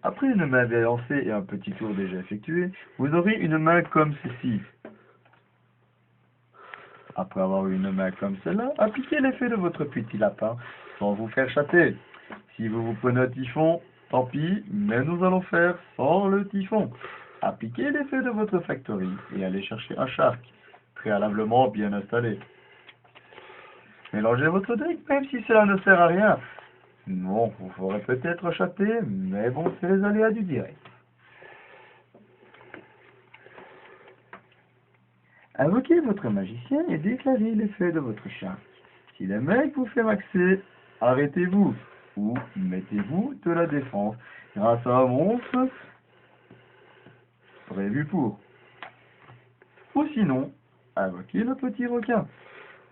Après une main bien lancée et un petit tour déjà effectué, vous aurez une main comme ceci. Après avoir eu une main comme celle-là, appliquez l'effet de votre petit lapin sans vous faire châter. Si vous vous prenez un typhon, tant pis, mais nous allons faire sans le typhon. Appliquez l'effet de votre factory et allez chercher un shark, préalablement bien installé. Mélangez votre deck même si cela ne sert à rien. Non, vous ferez peut-être châter, mais bon, c'est les aléas du direct. Invoquez votre magicien et déclarez l'effet de votre shark. Si le mec vous fait maxer, arrêtez-vous ou mettez-vous de la défense grâce à un monstre prévu pour. Ou sinon, invoquez le petit requin.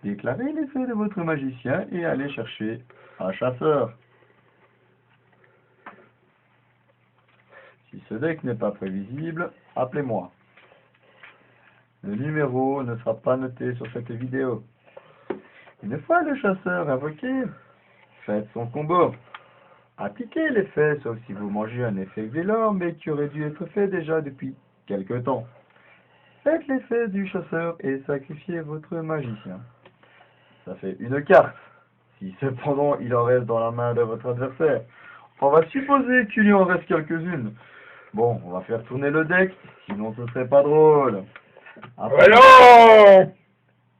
Déclarez l'effet de votre magicien et allez chercher un chasseur. Si ce deck n'est pas prévisible, appelez-moi. Le numéro ne sera pas noté sur cette vidéo. Une fois le chasseur invoqué, faites son combo. Appliquez l'effet, sauf si vous mangez un effet Vélor, mais qui aurait dû être fait déjà depuis quelque temps. Faites l'effet du chasseur et sacrifiez votre magicien. Ça fait une carte. Si cependant il en reste dans la main de votre adversaire, on va supposer qu'il y en reste quelques-unes. Bon, on va faire tourner le deck, sinon ce serait pas drôle. Après... Non!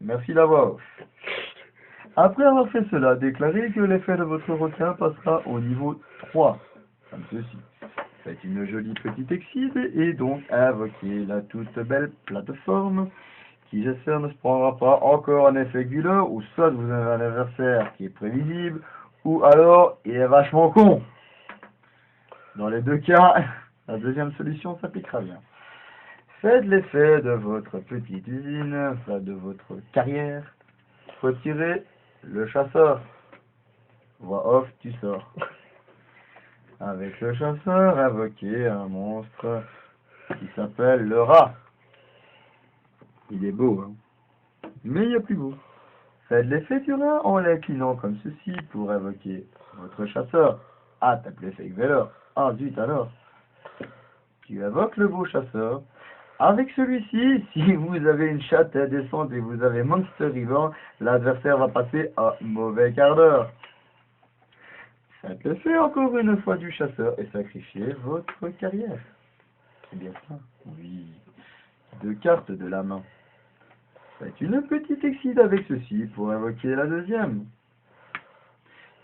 Merci d'avoir. Après avoir fait cela, déclarez que l'effet de votre requin passera au niveau 3, comme ceci. Faites une jolie petite exide et donc invoquez la toute belle plateforme qui j'espère ne se prendra pas encore un effet Guller, ou soit vous avez un adversaire qui est prévisible, ou alors il est vachement con. Dans les deux cas, la deuxième solution s'appliquera bien. Faites l'effet de votre petite usine, enfin de votre carrière. Retirez le chasseur. Voix off, tu sors. Avec le chasseur, invoquez un monstre qui s'appelle le rat. Il est beau, hein. Mais il y a plus beau. Faites l'effet du rat en l'inclinant comme ceci pour invoquer votre chasseur. Ah, t'as plus l'effet Veller. Ah, zut alors. Tu invoques le beau chasseur. Avec celui-ci, si vous avez une chatte indécente et vous avez Monster River, l'adversaire va passer un mauvais quart d'heure. Faites l'effet encore une fois du chasseur et sacrifiez votre carrière. C'est bien ça. Oui. 2 cartes de la main. Faites une petite exide avec ceci pour invoquer la deuxième.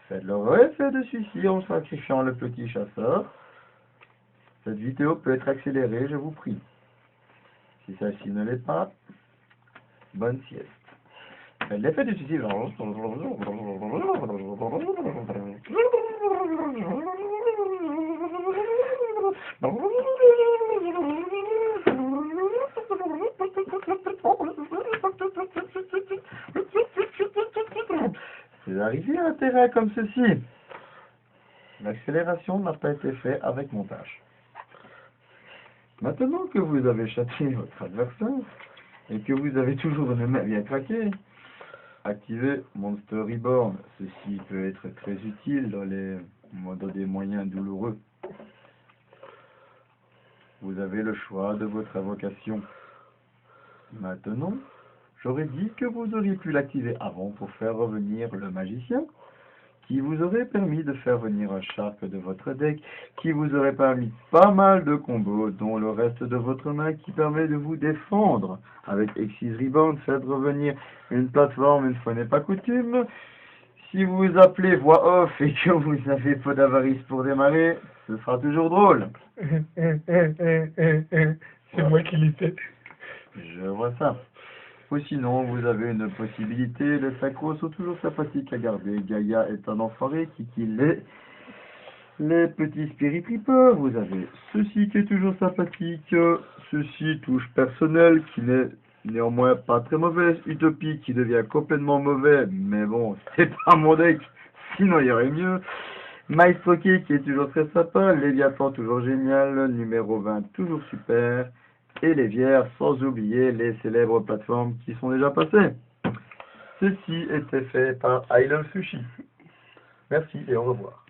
Faites le effet de celui-ci en sacrifiant le petit chasseur. Cette vidéo peut être accélérée, je vous prie. Si celle-ci ne l'est pas, bonne sieste. Faites l'effet de celui-ci. C'est arrivé à un terrain comme ceci. L'accélération n'a pas été faite avec montage. Maintenant que vous avez châtié votre adversaire et que vous avez toujours une main bien craquée, activez Monster Reborn. Ceci peut être très utile dans des moyens douloureux. Vous avez le choix de votre invocation. Maintenant, j'aurais dit que vous auriez pu l'activer avant pour faire revenir le magicien, qui vous aurait permis de faire venir un shark de votre deck, qui vous aurait permis pas mal de combos, dont le reste de votre main qui permet de vous défendre. Avec Exis Rebound, faites revenir une plateforme une fois n'est pas coutume. Si vous appelez voix off et que vous avez peu d'avarice pour démarrer, ce sera toujours drôle. C'est moi qui l'ai fait. Je vois ça. Ou sinon, vous avez une possibilité, les synchros sont toujours sympathiques à garder. Gaïa est un enfoiré qui kill les petits spirit trippers. Vous avez ceci qui est toujours sympathique. Ceci touche personnel qui n'est néanmoins pas très mauvaise. Utopie qui devient complètement mauvais, mais bon, c'est pas mon deck, sinon il y aurait mieux. Maestro qui est toujours très sympa. Léviathan toujours génial. Numéro 20 toujours super. Et les vierges, sans oublier les célèbres plateformes qui sont déjà passées. Ceci était fait par Island Sushi. Merci et au revoir.